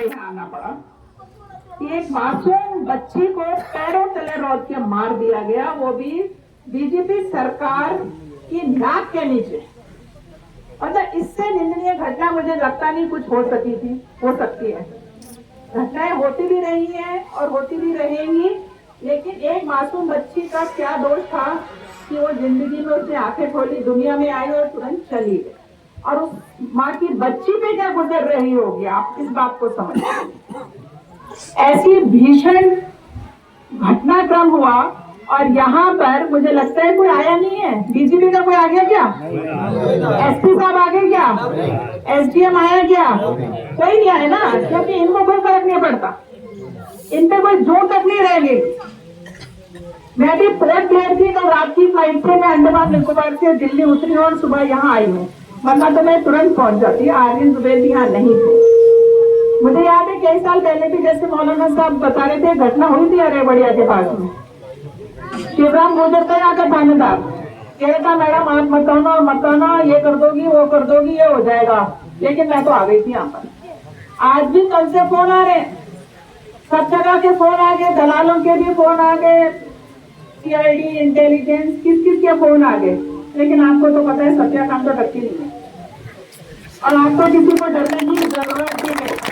आना पड़ा कि एक मासूम बच्ची को पैरों तले रौंद के मार दिया गया, वो भी बीजेपी सरकार की नाक के नीचे। मतलब इससे निंदनीय घटना मुझे लगता नहीं कुछ हो सकती है। घटनाएं होती भी रही हैं और होती भी रहेंगी, लेकिन एक मासूम बच्ची का क्या दोष था कि वो जिंदगी में उसने आंखें खोली, दुनिया में आई और तुरंत चली गई। और उस माँ की बच्ची पे क्या गुजर रही होगी, आप इस बात को समझिए। ऐसी भीषण घटनाक्रम हुआ और यहाँ पर मुझे लगता है कोई आया नहीं है। डीजीपी का कोई आ गया क्या? एसपी साहब आ गए क्या? एसडीएम आया क्या? कोई नहीं आया ना, क्योंकि इनको कोई फर्क नहीं पड़ता, इन पे कोई जोर तक नहीं रहेगी। मैं भी पोर्ट ब्लेयर थी, तो रात की फ्लाइट से मैं अंडमान निकोबार से दिल्ली उतरी और सुबह यहाँ आई हूँ, वरना तो मैं तुरंत पहुंच जाती। आर्यन जुबैर भी यहाँ नहीं थे। मुझे याद है कई साल पहले भी जैसे मौलाना साहब बता रहे थे, घटना हुई थी अरे बढ़िया के पास में। शिवराम गुजर का यहाँ का थानेदार कह रहा था, मैडम आप मत आना, ये कर दोगी वो कर दोगी, ये हो जाएगा, लेकिन मैं तो आ गई थी यहाँ पर। आज भी कल से फोन आ रहे, सब जगह के फोन आ गए, दलालों के भी फोन आ गए, सीआईडी इंटेलिजेंस किस के फोन आ गए, लेकिन आपको तो पता है सत्याकांत तो डरती नहीं है और आपको किसी को डरने की जरूरत भी नहीं।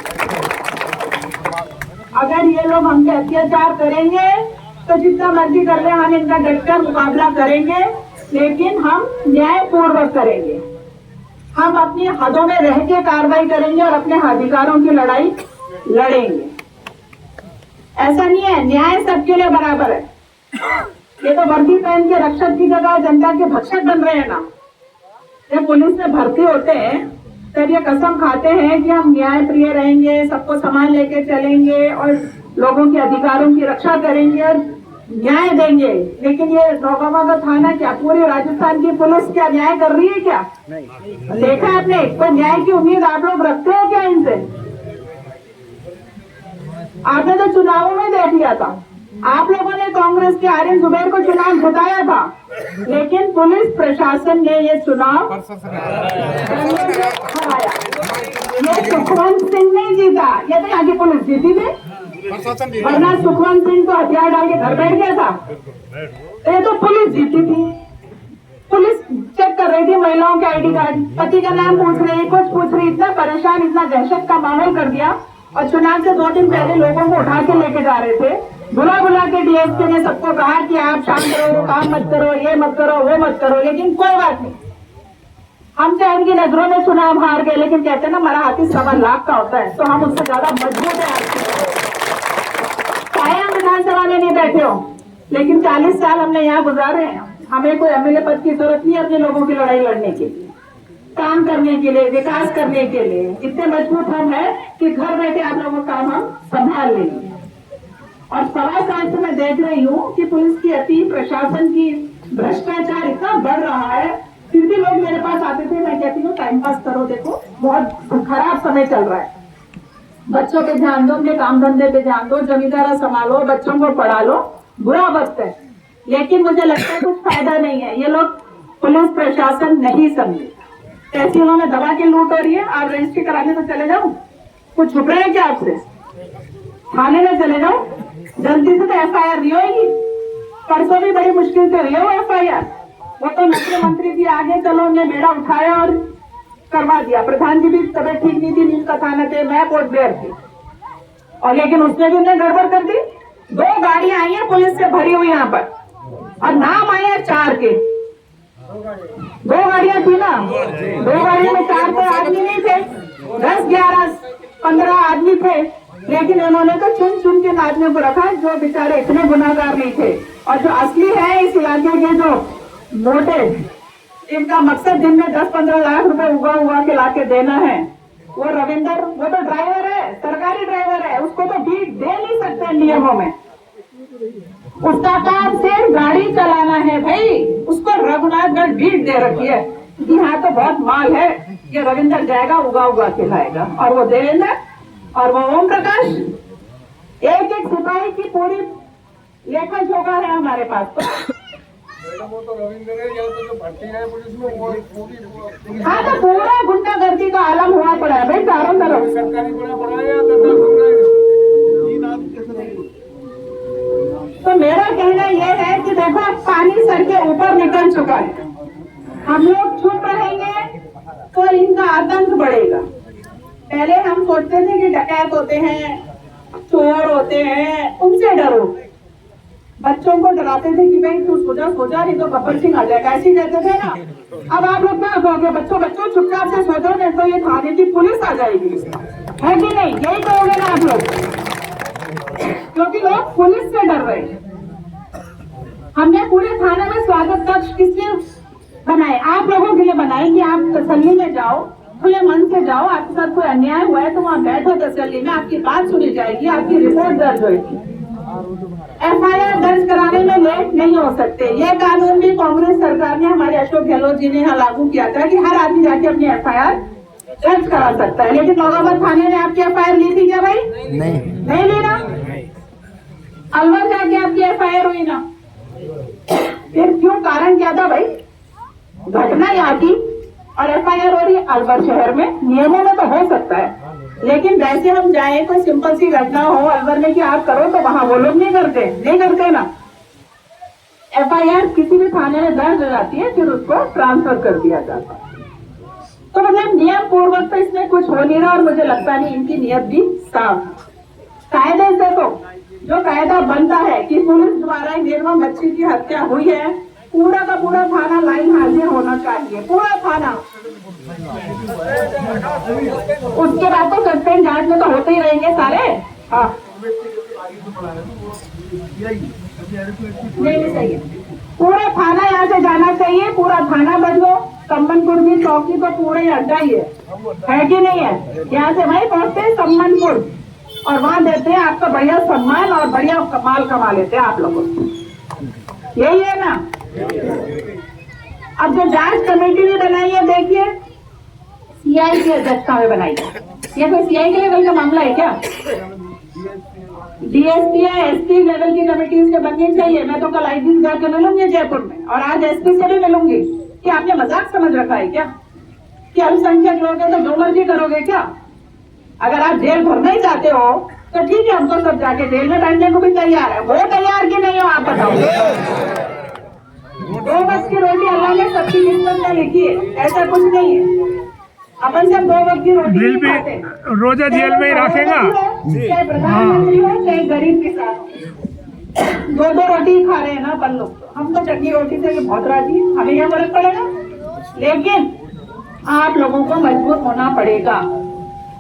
अगर ये लोग हम पे अत्याचार करेंगे तो जितना मर्जी कर ले, हम इनका डटकर मुकाबला करेंगे, लेकिन हम न्यायपूर्वक करेंगे। हम अपनी हदों में रह के कार्रवाई करेंगे और अपने अधिकारों की लड़ाई लड़ेंगे। ऐसा नहीं है न्याय सबके लिए बराबर है। ये तो वर्दी पहन के रक्षक की जगह जनता के भक्षक बन रहे हैं ना। जब पुलिस में भर्ती होते हैं तब ये कसम खाते हैं कि हम न्याय प्रिय रहेंगे, सबको समान लेके चलेंगे और लोगों के अधिकारों की रक्षा करेंगे और न्याय देंगे। लेकिन ये नौगावा का थाना क्या पूरी राजस्थान की पुलिस क्या न्याय कर रही है क्या? नहीं। देखा आपने कोई न्याय की उम्मीद आप लोग रखते हो क्या इनसे? आपने तो चुनावों में देख लिया था, आप लोगों ने कांग्रेस के आर्यन जुबैर को चुनाव जिताया था, लेकिन पुलिस प्रशासन ने ये चुनाव हराया। ये सुखवंत सिंह नहीं जीता, ये तो यहाँ की पुलिस जीती थी, वरना सुखवंत सिंह तो हथियार डाल के घर बैठ गया था। ये तो पुलिस जीती थी। पुलिस चेक कर रही थी महिलाओं के आईडी कार्ड, पति का नाम पूछ रही, कुछ पूछ रही, इतना परेशान, इतना दहशत का माहौल कर दिया। और चुनाव से 2 दिन पहले लोगों को उठा के लेके जा रहे थे, बुला के डीएसपी ने सबको कहा कि आप शांत रहो, काम मत करो, ये मत करो, वो मत करो, लेकिन कोई बात नहीं। हम चाहे उनकी नजरों में चुनाव हार गए, लेकिन कहते हैं ना मरा हाथी 1.25 लाख का होता है, तो हम उससे ज्यादा मजबूत है। चाहे हम विधानसभा में नहीं बैठे हो, लेकिन 40 साल हमने यहाँ गुजारे हैं। हमें कोई एमएलए पद की जरूरत नहीं है अपने लोगों की लड़ाई लड़ने के लिए, काम करने के लिए, विकास करने के लिए। इतने मजबूत हम है कि घर बैठे आप लोगों का काम हम संभाल लेंगे। और 1.25 साल से मैं देख रही हूँ कि पुलिस की अति, प्रशासन की भ्रष्टाचार इतना बढ़ रहा है, फिर भी लोग मेरे पास आते थे। मैं कहती हूँ टाइम पास करो, देखो बहुत खराब समय चल रहा है, बच्चों पे ध्यान दो, अपने काम धंधे पे ध्यान दो, जमींदारा संभालो, बच्चों को पढ़ा लो, बुरा वक्त है। लेकिन मुझे लगता है कुछ फायदा नहीं है, ये लोग पुलिस प्रशासन नहीं समझे। तहसीलों में दवा की लूट हो रही है, आप रजिस्ट्री कराने तो चले जाओ, कुछ छुप रहे हैं क्या आपसे? थाने में चले जाओ, जल्दी से तो एफआईआर नहीं होगी। परसों भी बड़ी मुश्किल से हुई है वो एफआईआर, वो तो मुख्यमंत्री जी आगे चलो ने बेड़ा उठाया और करवा दिया। प्रधान जी भी तबियत ठीक नहीं थी, नींद का थाना थे, मैं पोर्ट ब्लेयर थी, और लेकिन उसने भी उन्हें गड़बड़ कर दी। 2 गाड़ियां आई है पुलिस से भरी हुई यहाँ पर, और नाम आए हैं 4 के। 2 गाड़ियां थी ना, 2 गाड़ियों में 4 तो आदमी नहीं थे, 10, 11, 15 आदमी थे, लेकिन उन्होंने तो चुन के आदमियों को रखा जो बेचारे इतने गुनाहगार नहीं थे। और जो असली है इस इलाके के जो मोटे, इनका मकसद दिन में 10-15 लाख रुपए उगा के लाके देना है, वो रविंदर, वो तो ड्राइवर है, सरकारी ड्राइवर है, उसको तो बीट दे नहीं सकते नियमों में। उसका काम सिर्फ गाड़ी चलाना है भाई, उसको रघुनाथगढ़ बीट दे रखी है कि हाँ तो बहुत माल है, ये रविंदर जाएगा उगा के लाएगा। और वो देवेंद्र और वो ओम प्रकाश, एक सिपाही की पूरी लेखा जोखा है हमारे पास। वो तो रविंद्र है, या तो जो भर्ती है पुलिस में वो पूरी। हाँ तो पूरा गुंडागर्दी का आलम हुआ पड़ा है भाई चारों तरफ। सरकारी गुना पड़ा है या कहना ये है कि देखो पानी सर के ऊपर निकल चुका है, हम लोग चुप रहेंगे तो इनका आतंक बढ़ेगा। पहले हम सोचते थे कि डकैत होते हैं, चोर होते हैं, उनसे डरो। बच्चों को डराते थे कि भाई तू सोचा नहीं तो गब्बर सिंह आ जाएगा, ऐसे कहते थे ना। अब आप लोग क्या कहोगे, बच्चों चुपचाप से सोचो, नहीं तो ये थाने की पुलिस आ जाएगी, है कि नहीं? यही कहोगे ना आप लोग, क्योंकि लोग पुलिस से डर रहे हैं। हमने पूरे थाने में स्वागत कक्ष किसलिए बनाए? आप लोगों के लिए बनाए कि आप तसल्ली में जाओ, खुले मन से जाओ। आपके साथ कोई अन्याय हुआ है तो वहाँ बैठो तसल्ली में, आपकी बात सुनी जाएगी, आपकी रिपोर्ट दर्ज होगी। FIR दर्ज कराने में लेट नहीं हो सकते। यह कानून भी कांग्रेस सरकार ने, हमारे अशोक गहलोत जी ने यहाँ लागू किया था कि हर आदमी जाके अपनी FIR दर्ज करा सकता है। लेकिन नौगाबाद थाने ने आपकी FIR ली थी क्या भाई? नहीं ली ना। अलवर जाके आपकी FIR हुई ना, फिर क्यों? कारण क्या था भाई? घटना यहाँ की और FIR हो रही है अलवर शहर में। नियमों में तो हो सकता है, लेकिन वैसे हम जाए कोई सिंपल सी घटना हो अलवर में कि आप करो, तो वहां वो लोग नहीं करते ना। FIR किसी भी थाने में दर्ज हो जाती है, फिर उसको ट्रांसफर कर दिया जाता है। तो मतलब नियम पूर्वक तो इसमें कुछ हो नहीं रहा, और मुझे लगता नहीं इनकी नियत भी साफ। कायदे से तो जो कायदा बनता है कि पुलिस द्वारा निर्मम बच्ची की हत्या हुई है, पूरा का पूरा थाना लाइन हाजिर होना चाहिए, पूरा थाना। उसके बाद तो सस्पेंड जांच में तो होते ही रहेंगे सारे। हाँ नहीं सही है, पूरा थाना यहाँ से जाना चाहिए, पूरा थाना बदलो। सम्मनपुर की चौकी तो पूरे अड्डा ही है कि नहीं है? यहाँ से भाई पहुंचते हैं सम्मनपुर और वहाँ देते हैं आपका बढ़िया सम्मान और बढ़िया माल कमा लेते हैं आप लोगों। यही है ना। अब जो जांच कमेटी ने बनाई है, देखिए CI की अध्यक्षता में बनाई है। ये कोई CI के लेवल का मामला है क्या? DSP या SP लेवल की कमेटी इसके बननी चाहिए। मैं तो कल IG जाकर मिलूंगी जयपुर में, और आज SP से भी मिलूंगी। कि आपने मजाक समझ रखा है क्या कि अल्पसंख्यक लोग हैं तो जो मर्जी करोगे क्या? अगर आप जेल भरना ही चाहते हो तो ठीक है, हम तो सब जाके जेल में बैठने को भी तैयार है। वो तैयार की नहीं हो आप बताओ? 2 वक्त की रोटी अल्लाह ने सबकी किस्मत में लिखी है, ऐसा कुछ नहीं है। अपन सब 2 वक्त की रोटी नहीं खाते, रोजा जेल में ही रखेगा। चाहे प्रधानमंत्री हो चाहे गरीब किसान हो, 2 रोटी खा रहे हैं ना अपन लोग। हम तो चटनी रोटी से बहुत राजी है, हमें क्या फर्क पड़ेगा? लेकिन आप लोगों को मजबूत होना पड़ेगा।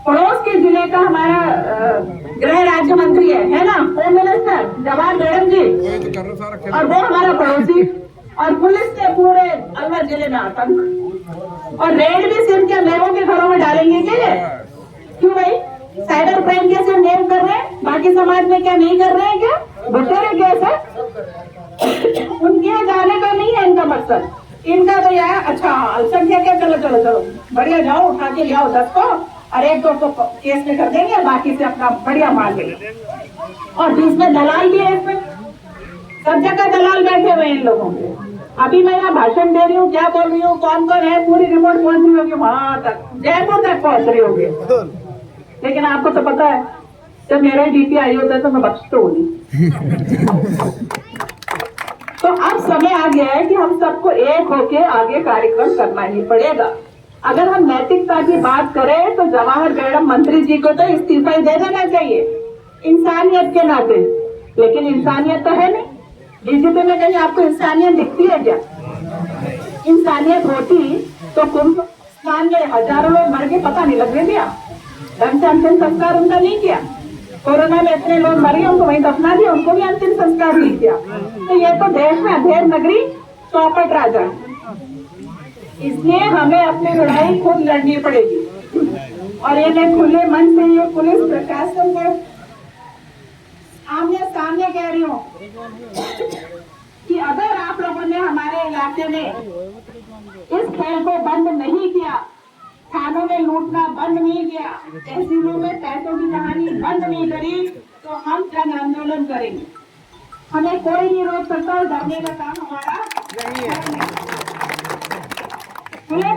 पड़ोस के जिले का हमारा गृह राज्य मंत्री है ना, होम मिनिस्टर जवाहर मैडम जी, और वो हमारा पड़ोसी, और पुलिस ने पूरे अलवर जिले में आतंक, और रेड भी सिर्फ क्या मेरों के घरों में डालेंगे क्या? क्यों भाई? साइबर क्राइम कैसे नेम कर रहे हैं, बाकी समाज में क्या नहीं कर रहे हैं क्या? बतेरे कैसे? उनके यहाँ जाने का नहीं है इनका मकसद। इनका तो यह अच्छा अल्पसंख्यक है, चलो बढ़िया जाओ, उठा के ले आओ 10 को, और 1-2 को केस में कर देंगे, बाकी से अपना बढ़िया मार लेंगे। और जिसमें दलाल भी है, इसमें सब जगह दलाल बैठे हुए हैं इन लोगों के। अभी मैं यहाँ भाषण दे रही हूँ, क्या बोल रही हूँ, कौन है, पूरी रिपोर्ट पहुंच रही होगी वहां तक, जयपुर तक पहुंच रही होगी। लेकिन आपको तो पता है, जब मेरा DP आई होता है तो मैं बख्श तो होगी। तो अब समय आ गया है कि हम सबको एक होके आगे कार्यक्रम करना ही पड़ेगा। अगर हम नैतिकता की बात करें तो जवाहर मैडम मंत्री जी को तो इस्तीफा ही दे देना चाहिए इंसानियत के नाते। लेकिन इंसानियत तो है नहीं। DGP में कहीं आपको इंसानियत दिखती है क्या? इंसानियत होती तो कुंभ स्नान में हजारों लोग मर के पता नहीं लगने दिया, ढंग से अंतिम संस्कार उनका नहीं किया। कोरोना में इतने लोग मरे, उनको वहीं दफना दिया, उनको भी अंतिम संस्कार नहीं किया। तो ये तो देश में अधेर नगरी चौपट राजा। इसलिए हमें अपनी लड़ाई खुद लड़नी पड़ेगी। और ये मैं खुले मन से ये पुलिस प्रशासन को आमने सामने कह रही हूँ कि अगर आप लोगों ने हमारे इलाके में इस खेल को बंद नहीं किया, थानों में लूटना बंद नहीं किया, तहसीलों में पैसों की कहानी बंद नहीं करी, तो हम जन आंदोलन करेंगे। हमें कोई नहीं रोक सकता, और डरने का काम हमारा नहीं है।